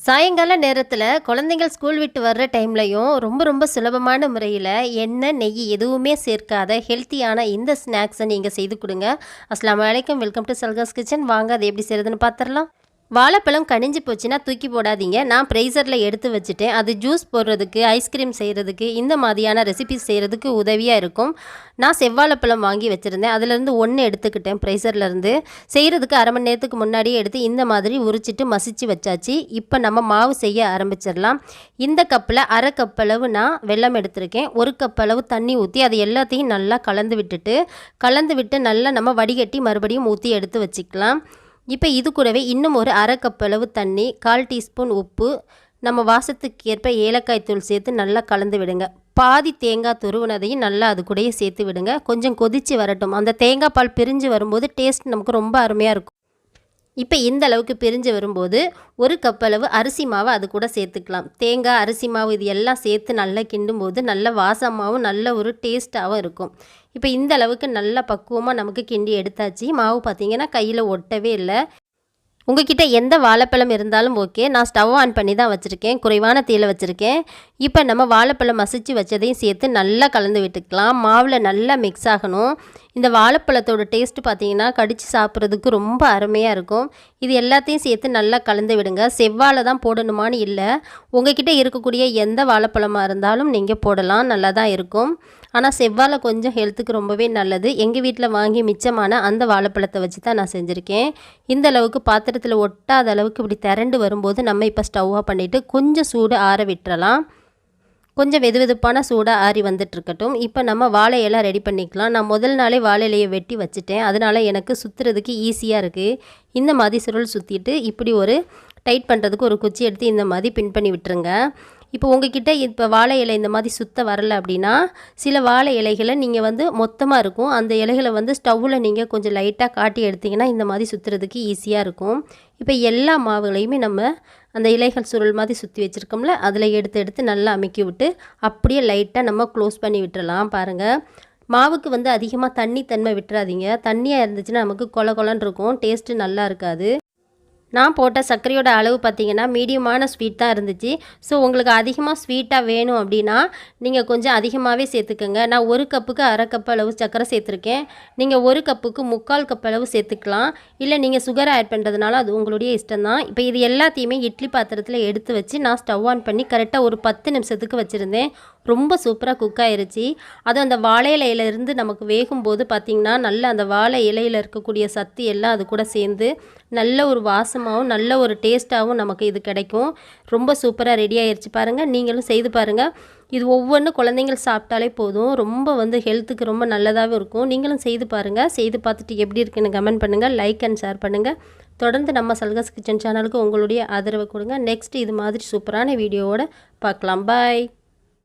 சாயங்கால நேரத்துல குழந்தைகள் ஸ்கூல் விட்டு வர்ற டைம்லயும் ரொம்ப சுலபமான முறையில் எண்ணெய் நெய் எதுவுமே சேர்க்காத ஹெல்த்தியான இந்த ஸ்நாக்ஸை நீங்கள் செய்து கொடுங்க. அஸ்ஸலாமு அலைக்கும். Welcome to Salkas kitchen. வாங்க அதை எப்படி செய்கிறதுன்னு பார்த்துடலாம். வாழைப்பழம் கனிஞ்சு போச்சுன்னா தூக்கி போடாதீங்க. நான் ப்ரைசரில் எடுத்து வச்சுட்டேன். அது ஜூஸ் போடுறதுக்கு, ஐஸ்கிரீம் செய்கிறதுக்கு, இந்த மாதிரியான ரெசிபிஸ் செய்கிறதுக்கு உதவியாக இருக்கும். நான் செவ்வாழைப்பழம் வாங்கி வச்சுருந்தேன். அதுலேருந்து ஒன்று எடுத்துக்கிட்டேன் ப்ரைசர்லேருந்து. செய்கிறதுக்கு அரை மணி நேரத்துக்கு முன்னாடியே எடுத்து இந்த மாதிரி உரிச்சிட்டு மசிச்சு வச்சாச்சு. இப்போ நம்ம மாவு செய்ய ஆரம்பிச்சிடலாம். இந்த கப்பில் அரை கப் அளவு நான் வெல்லம் எடுத்திருக்கேன். ஒரு கப் அளவு தண்ணி ஊற்றி அது எல்லாத்தையும் நல்லா கலந்து விட்டு நல்லா நம்ம வடிகட்டி மறுபடியும் ஊற்றி எடுத்து வச்சுக்கலாம். இப்போ இது கூடவே இன்னும் ஒரு அரை கப் அளவு தண்ணி, 1/4 டீஸ்பூன் உப்பு, நம்ம வாசத்துக்கு ஏற்ப ஏலக்காய் தூள் சேர்த்து நல்லா கலந்து விடுங்க. பாதி தேங்காய் துருவினதையும் நல்லா அது கூடயே சேர்த்து விடுங்க. கொஞ்சம் கொதித்து வரட்டும். அந்த தேங்காய் பால் பிரிஞ்சு வரும்போது டேஸ்ட் நமக்கு ரொம்ப அருமையாக இருக்கும். இப்போ இந்த அளவுக்கு பிரிஞ்சு வரும்போது ஒரு கப் அளவு அரிசி மாவு அது கூட சேர்த்துக்கலாம். தேங்காய், அரிசி மாவு இது எல்லாம் சேர்த்து நல்லா கிண்டும் போது நல்ல வாசமாகவும் நல்ல ஒரு டேஸ்ட்டாகவும் இருக்கும். இப்போ இந்த அளவுக்கு நல்லா பக்குவமாக நமக்கு கிண்டி எடுத்தாச்சு. மாவு பார்த்திங்கன்னா கையில் ஒட்டவே இல்லை. உங்ககிட்ட எந்த வாழைப்பழம் இருந்தாலும் ஓகே. நான் ஸ்டவ் ஆன் பண்ணி தான் வச்சுருக்கேன். குறைவான தீயில் வச்சுருக்கேன். இப்போ நம்ம வாழைப்பழம் மசிச்சு வச்சதையும் சேர்த்து நல்லா கலந்து விட்டுக்கலாம். மாவில் நல்லா மிக்ஸ் ஆகணும். இந்த வாழைப்பழத்தோட டேஸ்ட்டு பார்த்திங்கன்னா கடித்து சாப்பிட்றதுக்கு ரொம்ப அருமையாக இருக்கும். இது எல்லாத்தையும் சேர்த்து நல்லா கலந்து விடுங்க. செவ்வாழை தான் போடணுமான்னு இல்லை. உங்ககிட்ட இருக்கக்கூடிய எந்த வாழைப்பழமாக இருந்தாலும் நீங்கள் போடலாம், நல்லா தான் இருக்கும். ஆனால் செவ்வாழை கொஞ்சம் ஹெல்த்துக்கு ரொம்பவே நல்லது. எங்கள் வீட்டில் வாங்கி மிச்சமான அந்த வாழைப்பழத்தை வச்சு தான் நான் செஞ்சுருக்கேன். இந்த அளவுக்கு பாத்திரத்தில் ஒட்டாத அளவுக்கு இப்படி திரண்டு வரும்போது நம்ம இப்போ ஸ்டவ் ஆஃப் பண்ணிவிட்டு கொஞ்சம் சூடு ஆற விட்டுறலாம். கொஞ்சம் வெதுவெதுப்பான சூடாக ஆறி வந்துட்டுருக்கட்டும். இப்போ நம்ம வாழை இலை ரெடி பண்ணிக்கலாம். நான் முதல் நாளே வாழை இலையை வெட்டி வச்சுட்டேன். அதனால் எனக்கு சுற்றுறதுக்கு ஈஸியாக இருக்குது. இந்த மாதிரி சுருள் சுற்றிட்டு இப்படி ஒரு டைட் பண்ணுறதுக்கு ஒரு குச்சி எடுத்து இந்த மாதிரி பின் பண்ணி விட்டுருங்க. இப்போ உங்ககிட்ட இப்போ வாழை இலை இந்த மாதிரி சுத்த வரலை அப்படின்னா சில வாழை இலைகளை நீங்கள் மொத்தமாக இருக்கும், அந்த இலைகளை ஸ்டவ்வில் நீங்கள் கொஞ்சம் லைட்டாக காட்டி எடுத்திங்கன்னா இந்த மாதிரி சுற்றுறதுக்கு ஈஸியாக இருக்கும். இப்போ எல்லா மாவுகளையுமே நம்ம அந்த இலைகள் சுருள் மாதிரி சுற்றி வச்சுருக்கோம்ல, அதில் எடுத்து நல்லா அமுக்கி விட்டு அப்படியே லைட்டாக நம்ம க்ளோஸ் பண்ணி விட்டுறலாம். பாருங்கள், மாவுக்கு அதிகமாக தன்மை விட்டுறாதீங்க. தண்ணியாக இருந்துச்சுன்னா நமக்கு கொல கொலன்னு இருக்கும், டேஸ்ட்டு நல்லா இருக்காது. நான் போட்ட சர்க்கரையோட அளவு பார்த்திங்கன்னா மீடியமான ஸ்வீட் தான் இருந்துச்சு. ஸோ உங்களுக்கு அதிகமாக ஸ்வீட்டாக வேணும் அப்படின்னா நீங்கள் கொஞ்சம் அதிகமாகவே சேர்த்துக்கோங்க. நான் ஒரு கப்புக்கு அரை கப் அளவு சர்க்கரை சேர்த்துருக்கேன். நீங்கள் ஒரு கப்புக்கு 3/4 கப் அளவு சேர்த்துக்கலாம். இல்லை நீங்கள் சுகர் ஆட் பண்ணுறதுனால அது உங்களுடைய இஷ்டம்தான். இப்போ இது எல்லாத்தையுமே இட்லி பாத்திரத்தில் எடுத்து வச்சு நான் ஸ்டவ் ஆன் பண்ணி கரெக்டாக ஒரு 10 நிமிஷத்துக்கு வச்சுருந்தேன். ரொம்ப சூப்பராக குக் ஆயிருச்சு. அதுவும் அந்த வாழை இலையிலேருந்து நமக்கு வேகும்போது பார்த்திங்கன்னா நல்ல அந்த வாழை இலையில் இருக்கக்கூடிய சத்து எல்லாம் அது கூட சேர்ந்து நல்ல ஒரு வாசமாகவும் நல்ல ஒரு டேஸ்ட்டாகவும் நமக்கு இது கிடைக்கும். ரொம்ப சூப்பராக ரெடி ஆகிடுச்சு பாருங்கள். நீங்களும் செய்து பாருங்கள். இது ஒவ்வொன்றும் குழந்தைங்கள் சாப்பிட்டாலே போதும். ரொம்ப ஹெல்த்துக்கு ரொம்ப நல்லதாகவும் இருக்கும். நீங்களும் செய்து பாருங்கள். செய்து பார்த்துட்டு எப்படி இருக்குன்னு கமெண்ட் பண்ணுங்கள். லைக் அண்ட் ஷேர் பண்ணுங்கள். தொடர்ந்து நம்ம சல்காஸ் கிச்சன் சேனலுக்கு உங்களுடைய ஆதரவை கொடுங்க. நெக்ஸ்ட் இது மாதிரி சூப்பரான வீடியோவோட பார்க்கலாம். பாய்.